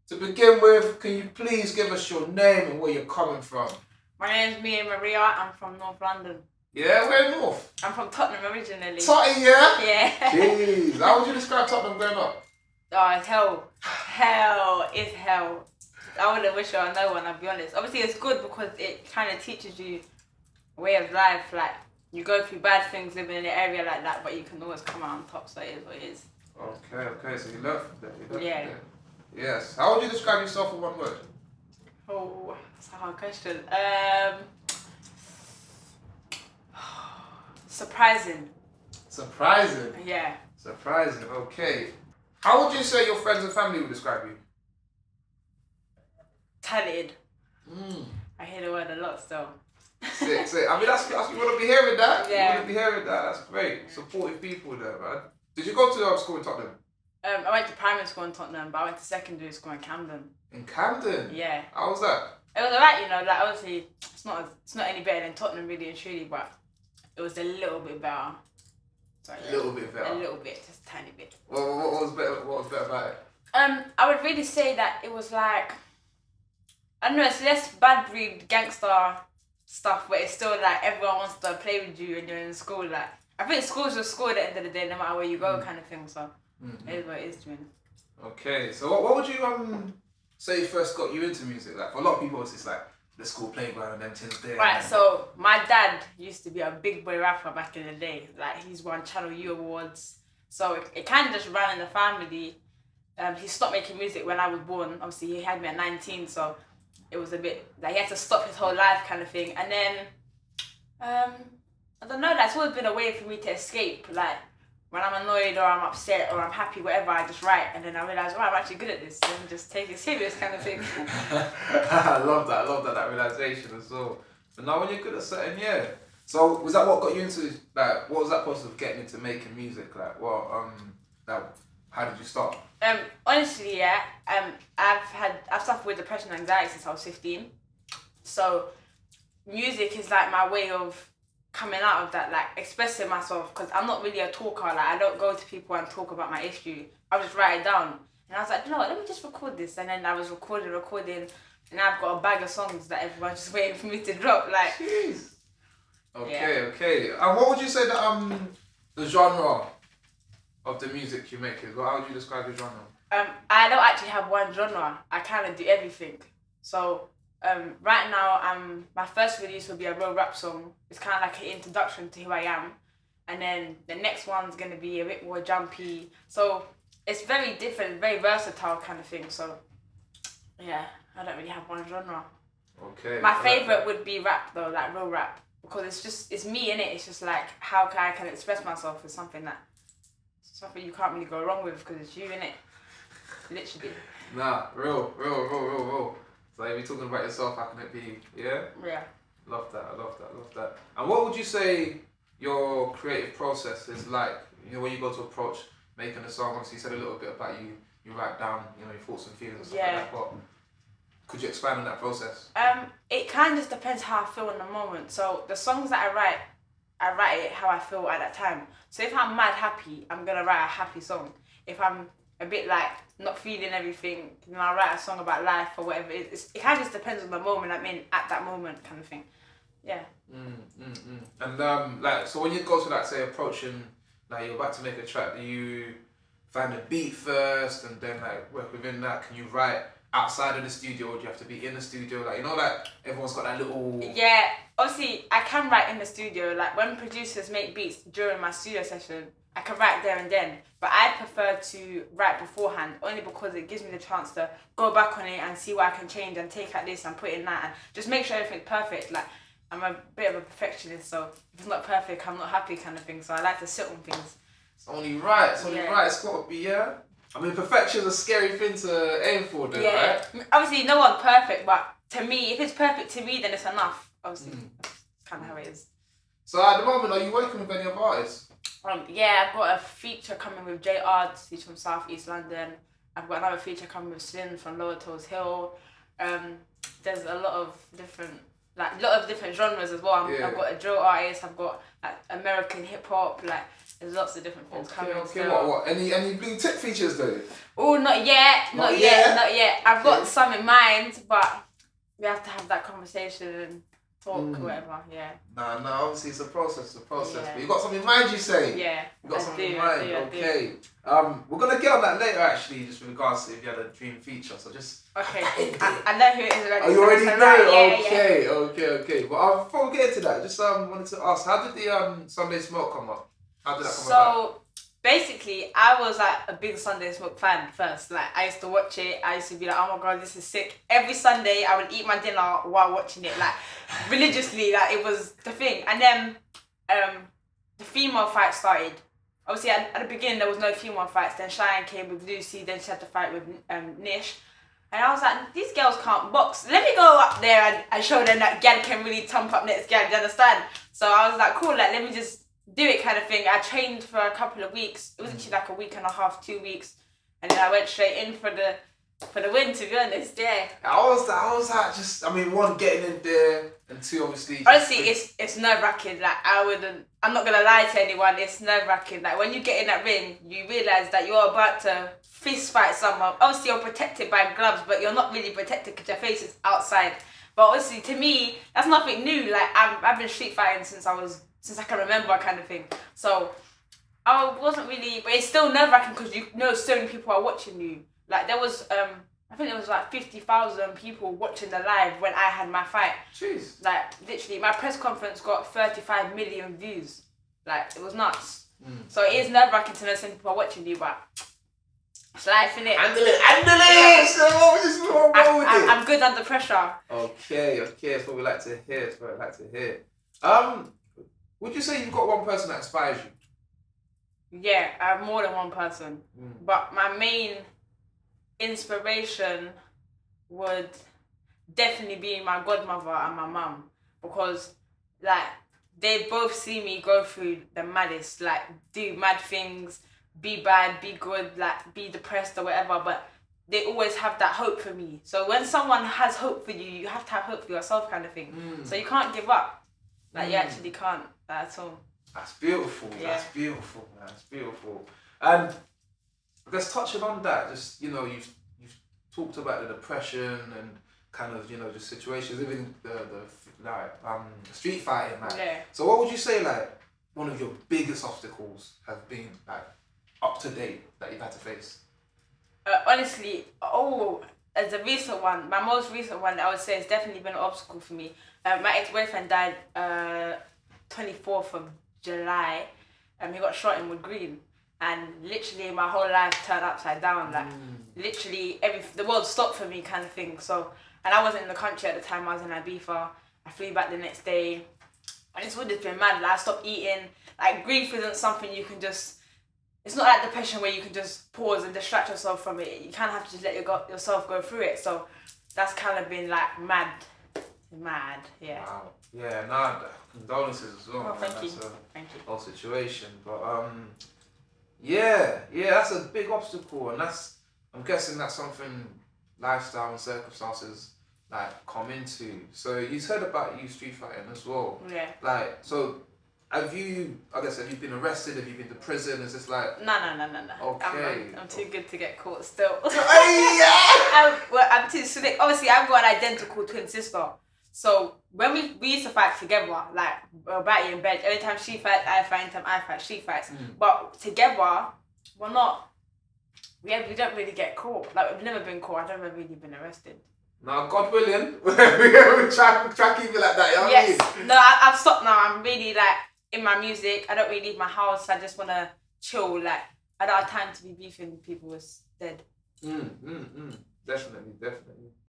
To begin with, can you please give us your name and where you're coming from? My name's Mia Maria. I'm from North London. Yeah, where north? I'm from Tottenham originally. Tottenham, yeah? Yeah. Jeez, how would you describe Tottenham growing up? Oh, it's hell. Hell is hell. I wouldn't wish it on no one, I'll be honest. Obviously, it's good because it kind of teaches you a way of life. Like, you go through bad things living in an area like that, but you can always come out on top, so it is what it is. Okay, so you learned from that. Yeah. From that. Yes. How would you describe yourself in one word? Oh, that's a hard question. Surprising. Surprising. Yeah. Surprising, okay. How would you say your friends and family would describe you? Talented. I hear the word a lot still. Sick. I mean, that's you want to be hearing that. Yeah. You want to be hearing that. That's great. Supportive people there, man. Did you go to school in Tottenham? I went to primary school in Tottenham, but I went to secondary school in Camden. In Camden? Yeah. How was that? It was alright, you know. Like, obviously, it's not any better than Tottenham, really and truly, but it was a little bit better. Sorry, A little bit better. A little bit, just a tiny bit. What was better? What was better about it? I would really say that it was like, I don't know, it's less bad breed gangster stuff, but it's still like everyone wants to play with you when you're in school. Like, I think school's just school at the end of the day, no matter where you go, kind of thing. So it is what it is, to me. Okay, so what would you say first got you into music? Like, for a lot of people, it's just like the school playground and then things there. Right, so my dad used to be a big boy rapper back in the day. Like, he's won Channel U awards. So it kind of just ran in the family. He stopped making music when I was born. Obviously, he had me at 19, so it was a bit like he had to stop his whole life kind of thing. And then, I don't know, that's always been a way for me to escape. Like, when I'm annoyed or I'm upset or I'm happy, whatever, I just write. And then I realise, oh, I'm actually good at this. And just take it serious kind of thing. I love that realisation as well. But now when you're good at something, yeah. So was that what got you into, like, what was that process of getting into making music? Like, well, like, how did you start? Honestly, yeah, I've suffered with depression and anxiety since I was 15. So music is like my way of coming out of that, like expressing myself, because I'm not really a talker. Like, I don't go to people and talk about my issue. I just write it down. And I was like, you know what, let me just record this. And then I was recording, and I've got a bag of songs that everyone's just waiting for me to drop. Like, jeez. Okay. And what would you say that the genre of the music you make is? Well, how would you describe the genre? I don't actually have one genre. I kind of do everything. So right now, my first release will be a real rap song. It's kind of like an introduction to who I am. And then the next one's going to be a bit more jumpy. So it's very different, very versatile kind of thing. So yeah, I don't really have one genre. Okay. My favourite would be rap though, like real rap. Because it's me in it. It's just like how I can express myself is something you can't really go wrong with because it's you in it. Literally. Nah, real. So if you're talking about yourself, how can it be? Yeah? Yeah. I love that. And what would you say your creative process is like? You know, when you go to approach making a song, obviously you said a little bit about you write down, you know, your thoughts and feelings and stuff like that, but could you expand on that process? It kind of just depends how I feel in the moment. So the songs that I write it how I feel at that time. So if I'm mad happy, I'm gonna write a happy song. If I'm a bit like not feeling everything, then I'll write a song about life or whatever. It kind of just depends on the moment I'm in at that moment, kind of thing. Yeah. And like, so when you go to, like, say, approaching, like, you're about to make a track, do you find a beat first and then like work within that? Can you write outside of the studio, or do you have to be in the studio? Like, you know, like everyone's got that little. Yeah, obviously I can write in the studio. Like, when producers make beats during my studio session, I can write there and then. But I prefer to write beforehand, only because it gives me the chance to go back on it and see what I can change and take out this and put in that and just make sure everything's perfect. Like, I'm a bit of a perfectionist, so if it's not perfect, I'm not happy, kind of thing. So I like to sit on things. It's only right. It's got to be, yeah. I mean, perfection's a scary thing to aim for, though, right? Obviously, no one's perfect, but to me, if it's perfect to me, then it's enough. Obviously, that's kind of how it is. So at the moment, are you working with any other artists? Yeah, I've got a feature coming with J Arts. He's from South East London. I've got another feature coming with Slim from Lower Toes Hill. There's a lot of different genres as well. I've got a drill artist. I've got like American hip hop. Like, There's lots of different things coming. Okay. So. What? Any blue tick features though? Oh, not yet. Not yet. I've got some in mind, but we have to have that conversation and talk or whatever. Yeah. No. Obviously, it's a process. Yeah. But you got something in mind, you say? Yeah. You got I something do, in mind. I do. Okay. We're gonna get on that later, actually, just with regards to if you had a dream feature. So just. Okay. I know who it is already. Oh, you already so know? right. Yeah. Okay. But before we get into that, just wanted to ask, how did the Sunday Smoke come up? How did that come about? So basically, I was like a big Sunday Smoke fan first. Like I used to watch it. I used to be like, oh my god, this is sick. Every Sunday, I would eat my dinner while watching it, like religiously. Like it was the thing. And then the female fight started. Obviously, at the beginning there was no female fights. Then Cheyenne came with Lucy. Then she had to fight with Nish. And I was like, these girls can't box. Let me go up there and show them that gal can really thump up next gal. Do you understand? So I was like, cool. Like let me just do it, kind of thing. I trained for a couple of weeks. It was actually like a week and a half, 2 weeks, and then I went straight in for the win. To be honest, yeah. I was like, just, I mean, one, getting in there, and two, obviously. Honestly, it's nerve wracking. Like I'm not gonna lie to anyone. It's nerve wracking. Like when you get in that ring, you realize that you're about to fist fight someone. Obviously, you're protected by gloves, but you're not really protected because your face is outside. But obviously, to me, that's nothing new. Like I've been street fighting since I can remember, kind of thing. So I wasn't really, but it's still nerve wracking because you know so many people are watching you. Like there was, I think there was like 50,000 people watching the live when I had my fight. Jeez. Like literally, my press conference got 35 million views. Like it was nuts. So it is nerve wracking to know some people are watching you, but it's life, innit? Handle it. So what was wrong with it? I'm good under pressure. Okay. That's what we like to hear. Would you say you've got one person that inspires you? Yeah, I have more than one person. But my main inspiration would definitely be my godmother and my mum, because like they both see me go through the maddest, like do mad things, be bad, be good, like be depressed or whatever, but they always have that hope for me. So when someone has hope for you, you have to have hope for yourself, kind of thing. So you can't give up. Like you actually can't at all. That's beautiful. Yeah. That's beautiful. And I guess touching on that, just you've talked about the depression and kind of just situations, even the street fighting, man. Yeah. So what would you say like one of your biggest obstacles have been like up to date that you've had to face? Honestly, as a recent one, my most recent one, I would say, has definitely been an obstacle for me. My ex-boyfriend died 24th of July. He got shot in Wood Green, and literally my whole life turned upside down. Like literally the world stopped for me, kind of thing. So, and I wasn't in the country at the time. I was in Ibiza. I flew back the next day, and it's would have been mad. Like I stopped eating. Like grief isn't something you can just. It's not like depression where you can just pause and distract yourself from it. You kind of have to just let yourself go through it. So that's kind of been like mad, yeah. Wow. Yeah, nah, condolences as well. Oh, thank you. That's a whole situation. But yeah, that's a big obstacle, and I'm guessing that's something lifestyle and circumstances like come into. So you heard about you street fighting as well. Yeah. Like, so have you been arrested? Have you been to prison? Is this like... No. Okay. I'm too good to get caught still. Yeah. I'm too slick. Obviously, I've got an identical twin sister. So when we used to fight together, like we're batty in bed. Every time she fights, I fight. Every time I fight, she fights. But together, we're not... We don't really get caught. Like we've never been caught. I've never really been arrested. No, God willing, we try keep it like that. You know yes. what I mean? No, I've stopped now. I'm really like in my music. I don't really leave my house. I just wanna chill. Like I don't have time to be beefing with people who's dead. Definitely.